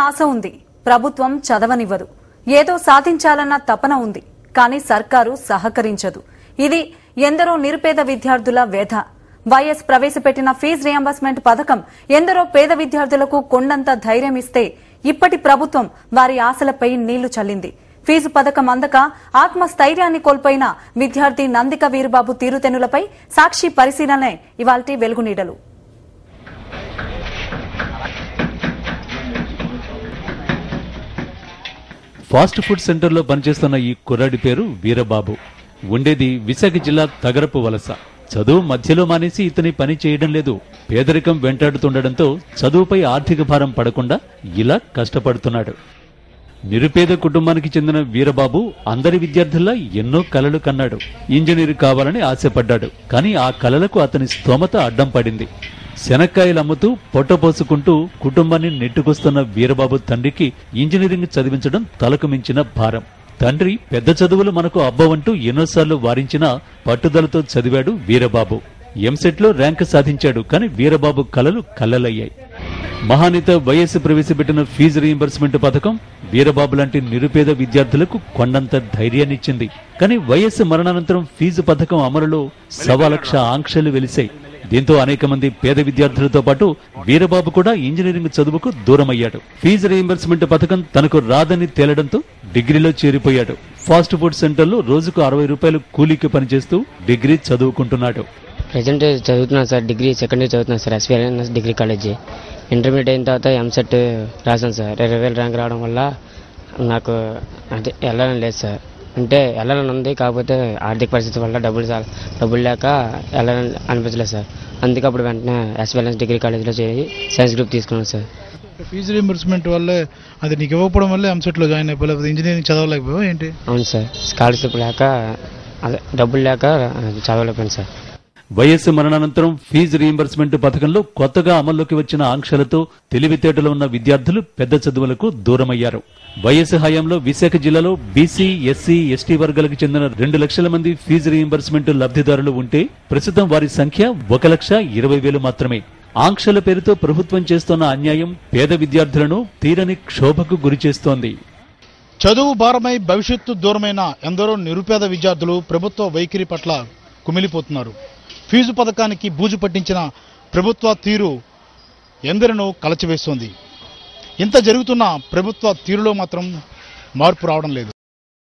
ఆశ ఉంది, ప్రభుత్వం చదవనివ్వదు. ఏదో సాధించాలన్న తపన ఉంది, కానీ సర్కారు సహకరించదు. ఇది ఎందరో నిరుపేద విద్యార్థుల వ్యధ. వైఎస్ ప్రవేశపెట్టిన ఫీజు రియంబర్స్మెంట్ పథకం ఎందరో పేద విద్యార్థులకు కొండంత ధైర్యం ఇస్తే ఇప్పటి ప్రభుత్వం వారి ఆశలపై నీళ్లు చల్లింది. ఫీజు పథకం అందక ఆత్మస్థైర్యాన్ని కోల్పోయిన విద్యార్థి నందిక వీరబాబు తీరుతెన్నులపై సాక్షి పరిశీలనే ఇవాల్టి వెలుగునీడలు. ఫాస్ట్ ఫుడ్ సెంటర్లో పనిచేస్తున్న ఈ కుర్రాడి పేరు వీరబాబు. ఉండేది విశాఖ జిల్లా తగరపు వలస. చదువు మధ్యలో మానేసి ఇతని పని చేయడం లేదు. పేదరికం వెంటాడుతుండటంతో చదువుపై ఆర్థిక భారం పడకుండా ఇలా కష్టపడుతున్నాడు. నిరుపేద కుటుంబానికి చెందిన వీరబాబు అందరి విద్యార్థుల్లా ఎన్నో కలలు కన్నాడు. ఇంజనీర్ కావాలని ఆశపడ్డాడు. కానీ ఆ కలలకు అతని స్తోమత అడ్డం పడింది. శనక్కాయలు అమ్ముతూ పొట్టపోసుకుంటూ కుటుంబాన్ని నెట్టుకొస్తున్న వీరబాబు తండ్రికి ఇంజనీరింగ్ చదివించడం తలకు మించిన భారం. తండ్రి పెద్ద చదువులు మనకు అబ్బవంటూ ఎన్నోసార్లు వారించినా పట్టుదలతో చదివాడు వీరబాబు. ఎంసెట్లో ర్యాంకు సాధించాడు. కానీ వీరబాబు కలలు కల్లలయ్యాయి. మహానేత వైఎస్ ప్రవేశపెట్టిన ఫీజు రీయింబర్స్మెంట్ పథకం వీరబాబు లాంటి నిరుపేద విద్యార్థులకు కొండంత ధైర్యాన్నిచ్చింది. కానీ వైఎస్ మరణానంతరం ఫీజు పథకం అమలులో 1,00,000 ఆంక్షలు వెలిశాయి. దీంతో అనేక మంది పేద విద్యార్థులతో పాటు వీరబాబు కూడా ఇంజనీరింగ్ చదువుకు దూరమయ్యాడు. ఫీజు రీయింబర్స్మెంట్ పథకం తనకు రాదని తేలడంతో డిగ్రీలో చేరిపోయాడు. ఫాస్ట్ ఫుడ్ సెంటర్లో రోజుకు 60 రూపాయలు కూలీకి పనిచేస్తూ డిగ్రీ చదువుకుంటున్నాడు. ప్రెజెంట్ చదువుతున్నాను సార్, డిగ్రీ సెకండ్ ఇయర్ చదువుతున్నాను సార్, ఎస్వీఎన్ఎస్ డిగ్రీ కాలేజీ. ఇంటర్మీడియట్ అయిన తర్వాత ఎంసెట్ రాశాను సార్. 20,000 ర్యాంక్ రావడం వల్ల నాకు అంటే వెళ్ళాలని లేదు సార్. అంటే వెళ్ళాలని ఉంది, కాకపోతే ఆర్థిక పరిస్థితి వల్ల డబ్బులు లేక వెళ్ళాలని అనిపించలేదు సార్. అందుకే అప్పుడు వెంటనే ఎస్వీఎన్ఎస్ డిగ్రీ కాలేజీలో చేరి సైన్స్ గ్రూప్ తీసుకున్నాను సార్. ఫీజు రీయింబర్స్మెంట్ వల్లే అది నీకు ఇవ్వకపోవడం వల్లే ఎంసెట్లో జాయిన్ అయిపోలేదు, ఇంజనీరింగ్ చదవలేకపోయావు ఏంటి? అవును సార్, స్కాలర్షిప్ లేక అదే డబ్బులు లేక చదవలేకపోయాను సార్. వైఎస్ మరణానంతరం ఫీజు రీయింబర్స్మెంట్ పథకంలో కొత్తగా అమల్లోకి వచ్చిన ఆంక్షలతో తెలివితేటలు ఉన్న విద్యార్థులు పెద్ద చదువులకు దూరమయ్యారు. వైఎస్ హయాంలో విశాఖ జిల్లాలో బీసీ, ఎస్సీ, ఎస్టీ వర్గాలకు చెందిన 2 లక్షల మంది ఫీజు రీయింబర్స్మెంట్ లబ్ధిదారులు ఉంటే ప్రస్తుతం వారి సంఖ్య 1,20,000 మాత్రమే. ఆంక్షల పేరుతో ప్రభుత్వం చేస్తున్న అన్యాయం పేద విద్యార్థులను తీరని క్షోభకు గురిచేస్తోంది. చదువు భారమై భవిష్యత్తు దూరమైన ఎందరో నిరుపేద విద్యార్థులు ప్రభుత్వ వైఖరి పట్ల కుమిలిపోతున్నారు. ఫీజు పథకానికి బూజు పట్టించిన ప్రభుత్వ తీరు ఎందరినో కలచివేస్తోంది. ఇంత జరుగుతున్న ప్రభుత్వ తీరులో మాత్రం మార్పు రావడం లేదు.